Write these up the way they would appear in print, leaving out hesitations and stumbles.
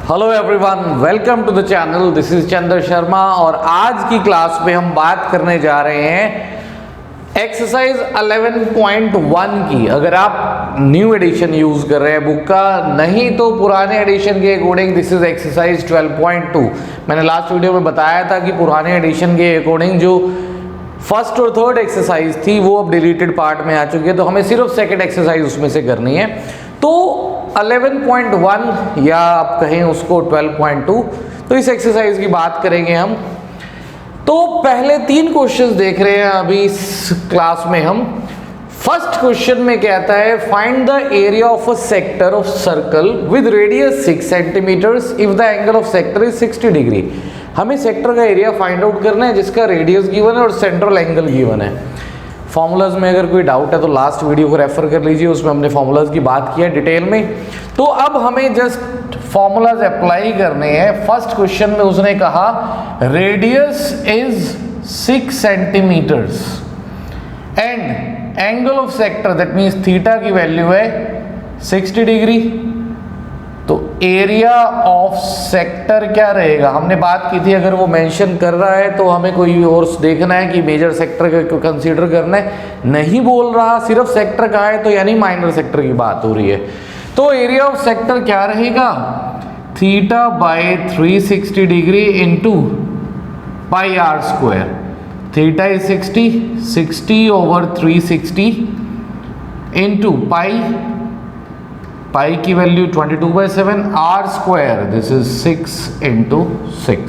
Hello everyone, welcome to the channel. This is Chandra Sharma और आज की क्लास में हम बात करने जा रहे हैं एक्सरसाइज 11.1 की। अगर आप न्यू एडिशन यूज कर रहे हैं बुक का, नहीं तो पुराने एडिशन के अकॉर्डिंग दिस इज एक्सरसाइज 12.2। मैंने लास्ट वीडियो में बताया था कि पुराने एडिशन के अकॉर्डिंग जो फर्स्ट और थर्ड एक्सरसाइज थी वो अब डिलीटेड पार्ट में आ चुकी है, तो हमें सिर्फ सेकंड एक्सरसाइज उसमें से करनी है। तो 11.1 या आप कहें उसको 12.2, तो इस एक्सरसाइज की बात करेंगे हम। तो पहले 3 क्वेश्चंस देख रहे हैं अभी इस क्लास में हम। फर्स्ट क्वेश्चन में कहता है find the area of a sector of circle with radius 6 centimetres if the angle of sector is 60 degree. हमें सेक्टर का एरिया फाइंड आउट करना है जिसका रेडियस गिवन है और सेंट्रल एंगल गिवन है। फॉर्मूलाज में अगर कोई डाउट है तो लास्ट वीडियो को रेफर कर लीजिए, उसमें हमने फॉर्मूलाज की बात की है डिटेल में। तो अब हमें जस्ट फॉर्मूलाज अप्लाई करने हैं। फर्स्ट क्वेश्चन में उसने कहा radius is 6 centimetres and angle of sector that means theta की वैल्यू है 60 डिग्री। तो एरिया ऑफ सेक्टर क्या रहेगा, हमने बात की थी अगर वो मेंशन कर रहा है तो हमें कोई और देखना है कि मेजर सेक्टर को कंसीडर करना है। नहीं बोल रहा, सिर्फ सेक्टर का है तो यानी माइनर सेक्टर की बात हो रही है। तो एरिया ऑफ सेक्टर क्या रहेगा, theta by 360 degree into pi r square. Theta is 60 over 360 into pi की value 22/7, r square this is 6 into 6।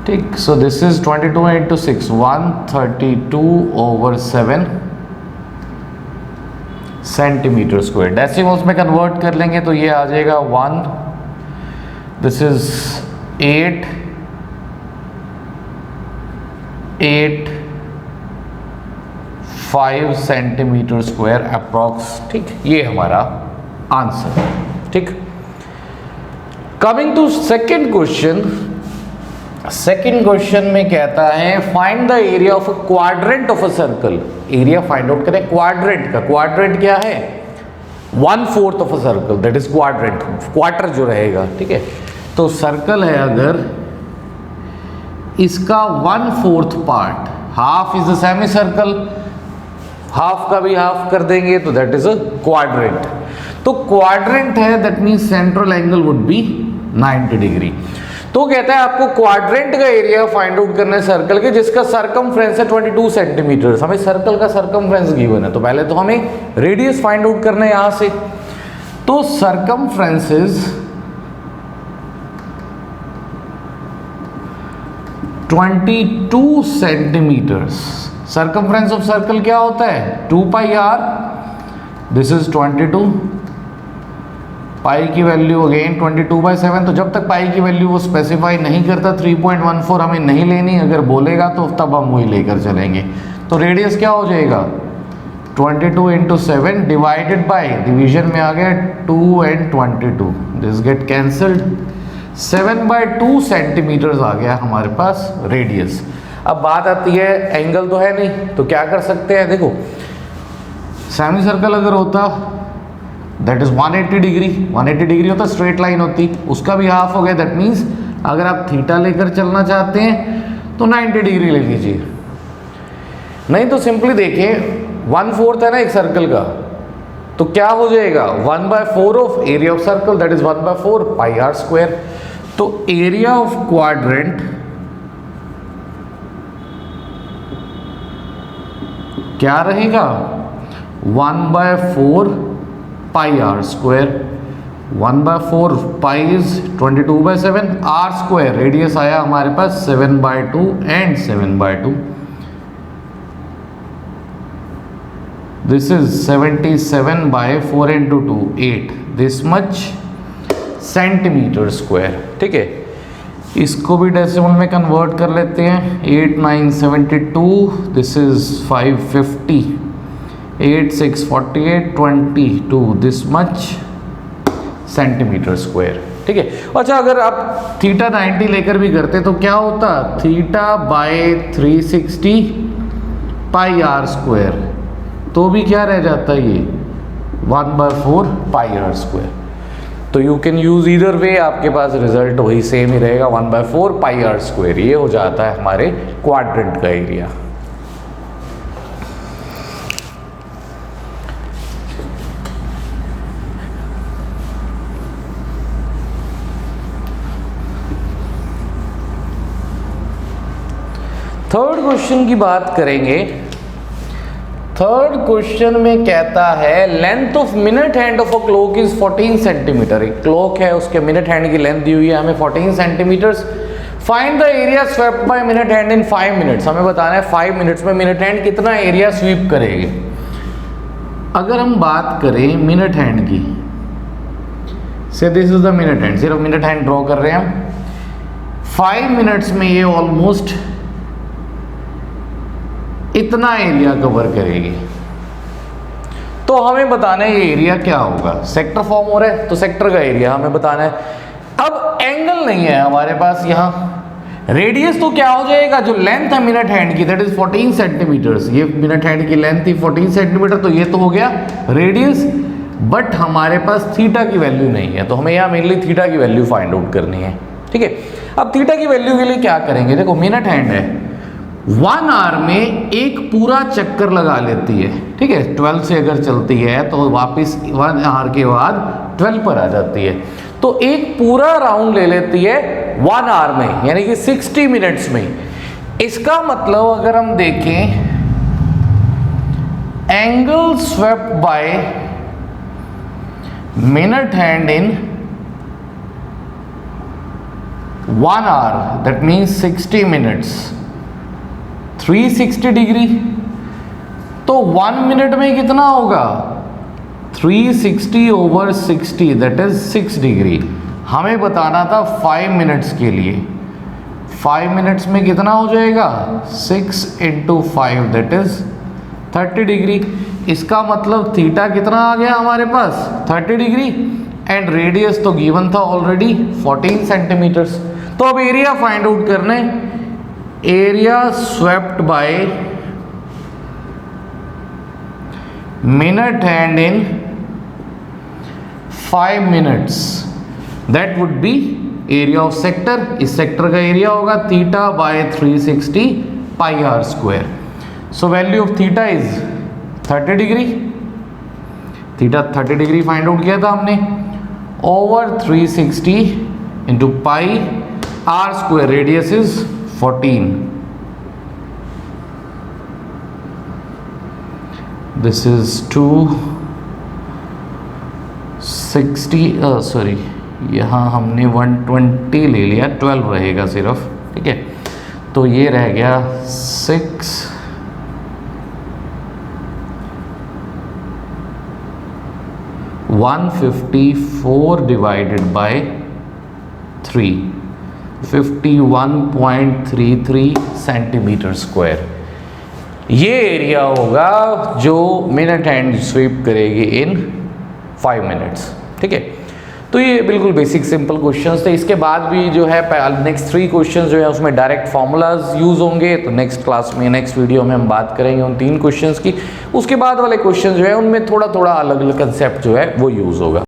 ठीक, so this is 22 into 6, 132/7 centimetre square. Decimals में कन्वर्ट कर लेंगे तो ये आ जाएगा 1, this is 5 centimetre square approx. ठीक, ये हमारा आंसर। ठीक, coming to second question. Second question में कहता है find the area of a quadrant of a circle. Area find out करें क्वाड्रेंट का। क्वाड्रेंट क्या है, 1/4 of a circle, that is quadrant, quarter जो रहेगा। ठीक है, तो सर्कल है अगर इसका 1/4 part, half is a semi circle, half का भी हाफ कर देंगे तो दैट इज अ क्वाड्रेंट। तो क्वाड्रेंट है that means central angle would be 90 degree. तो कहता है आपको क्वाड्रेंट का एरिया फाइंड आउट करना है सर्कल के जिसका सरकमफ्रेंस है 22 सेंटीमीटर। हमें सर्कल का सरकमफ्रेंस गिवन है, तो पहले तो हमें रेडियस फाइंड आउट करना है यहां से। तो circumference is 22 centimetres. Circumference of circle क्या होता है, 2 pi r, this is 22। Pi की वैल्यू अगेन 22/7। तो जब तक पाई की वैल्यू वो स्पेसिफाई नहीं करता 3.14 हमें नहीं लेनी, अगर बोलेगा तो तब हम वही लेकर चलेंगे। तो रेडियस क्या हो जाएगा 22 इंटू 7 डिवाइडेड बाई, डिवीजन में आ गया 2 and 22, this get cancelled, 7/2 centimetre आ गया हमारे पास रेडियस। अब बात आती है एंगल तो है नहीं, तो क्या कर सकते हैं, देखो सेमी सर्कल अगर होता दैट इज 180 डिग्री, 180 डिग्री होता स्ट्रेट लाइन होती, उसका भी हाफ हो गया। दैट मीन्स अगर आप थीटा लेकर चलना चाहते हैं तो 90 डिग्री ले लीजिए। नहीं तो सिंपली देखिए 1/4 है ना एक सर्कल का, तो क्या हो जाएगा 1/4 of area of circle that is 1/4 pi r square. तो एरिया ऑफ क्वाड्रेंट क्या रहेगा 1/4 pi r square. 1/4 pi is 22/7, r square radius आया हमारे पास 7/2 and 7/2, this is 77/4 into 2 8, this much centimetre square. ठीक है, इसको भी डेसिमल में कन्वर्ट कर लेते हैं, 8 9 72, this is 550, 8 6 48 22, this much centimetre square. ठीक है, अच्छा अगर आप थीटा 90 लेकर भी करते तो क्या होता, theta by 360 pi r square, तो भी क्या रह जाता है ये 1/4 पाई आर स्क्वायर। तो you can use either way, आपके पास रिजल्ट वही सेम ही रहेगा, 1/4 पाई आर स्क्वायर। ये हो जाता है हमारे क्वाड्रेंट का एरिया। थर्ड क्वेश्चन की बात करेंगे। थर्ड क्वेश्चन में कहता है length of minute hand of a clock is 14 centimetre. एक क्लॉक है, उसके मिनट हैंड की लेंथ दी हुई है हमें 14 centimetres. Find the area swept by minute hand in 5 minutes. हमें बताना है 5 मिनट्स में मिनट हैंड कितना एरिया स्वीप करेगी। अगर हम बात करें मिनट हैंड की, से this is the minute hand, सिर्फ मिनट हैंड ड्रॉ कर रहे हैं हम। 5 मिनट्स में ये ऑलमोस्ट इतना एरिया कवर करेगी। तो हमें बताना है ये एरिया क्या होगा। सेक्टर फॉर्म हो रहा है तो सेक्टर का एरिया हमें बताना है। अब एंगल नहीं है हमारे पास यहाँ। रेडियस तो क्या हो जाएगा, जो लेंथ है मिनट हैंड की दैट इज 14 सेंटीमीटर्स। ये मिनट हैंड की लेंथ थी 14 सेंटीमीटर, तो ये तो हो गया रेडियस। बट हमारे पास थीटा की वैल्यू नहीं है, तो हमें यहाँ मेनली थीटा की वैल्यू फाइंड आउट करनी है। ठीक है, अब थीटा की वैल्यू के लिए क्या करेंगे, देखो मिनट हैंड है, 1 आवर में एक पूरा चक्कर लगा लेती है। ठीक है, 12 से अगर चलती है तो वापस 1 आवर के बाद 12 पर आ जाती है। तो एक पूरा राउंड ले लेती है 1 आवर में, यानी कि 60 मिनट्स में। इसका मतलब अगर हम देखें angle swept by minute hand in 1 hour, that means 60 minutes, 360 degree. तो 1 मिनट में कितना होगा, 360 over 60 दैट इज 6 डिग्री। हमें बताना था 5 मिनट्स के लिए। 5 मिनट्स में कितना हो जाएगा, 6 × 5 दैट इज 30 डिग्री। इसका मतलब थीटा कितना आ गया हमारे पास, 30 डिग्री। एंड रेडियस तो गिवन था ऑलरेडी 14 सेंटीमीटर्स। तो अब एरिया फाइंड आउट करने, area swept by minute hand in 5 minutes, that would be area of sector. इस सेक्टर का एरिया होगा theta by 360 pi r square. So value of theta is 30 degree. Theta 30 degree find out किया था हमने, over 360 into pi r square, radius is 14। This is 260, sorry यहाँ हमने 120 ले लिया, 12 रहेगा सिर्फ। ठीक है, तो ये रह गया 154 डिवाइडेड बाय 3, 51.33 सेंटीमीटर स्क्वायर। ये एरिया होगा जो मिनट हैंड स्वीप करेगी इन 5 मिनट्स। ठीक है, तो ये बिल्कुल बेसिक सिंपल क्वेश्चंस थे। इसके बाद भी जो है नेक्स्ट 3 क्वेश्चंस जो है उसमें डायरेक्ट फार्मूलाज यूज होंगे। तो नेक्स्ट क्लास में, नेक्स्ट वीडियो में हम बात करेंगे उन 3 क्वेश्चंस की। उसके बाद वाले क्वेश्चन जो है उनमें थोड़ा थोड़ा अलग अलग कंसेप्ट जो है वो यूज होगा।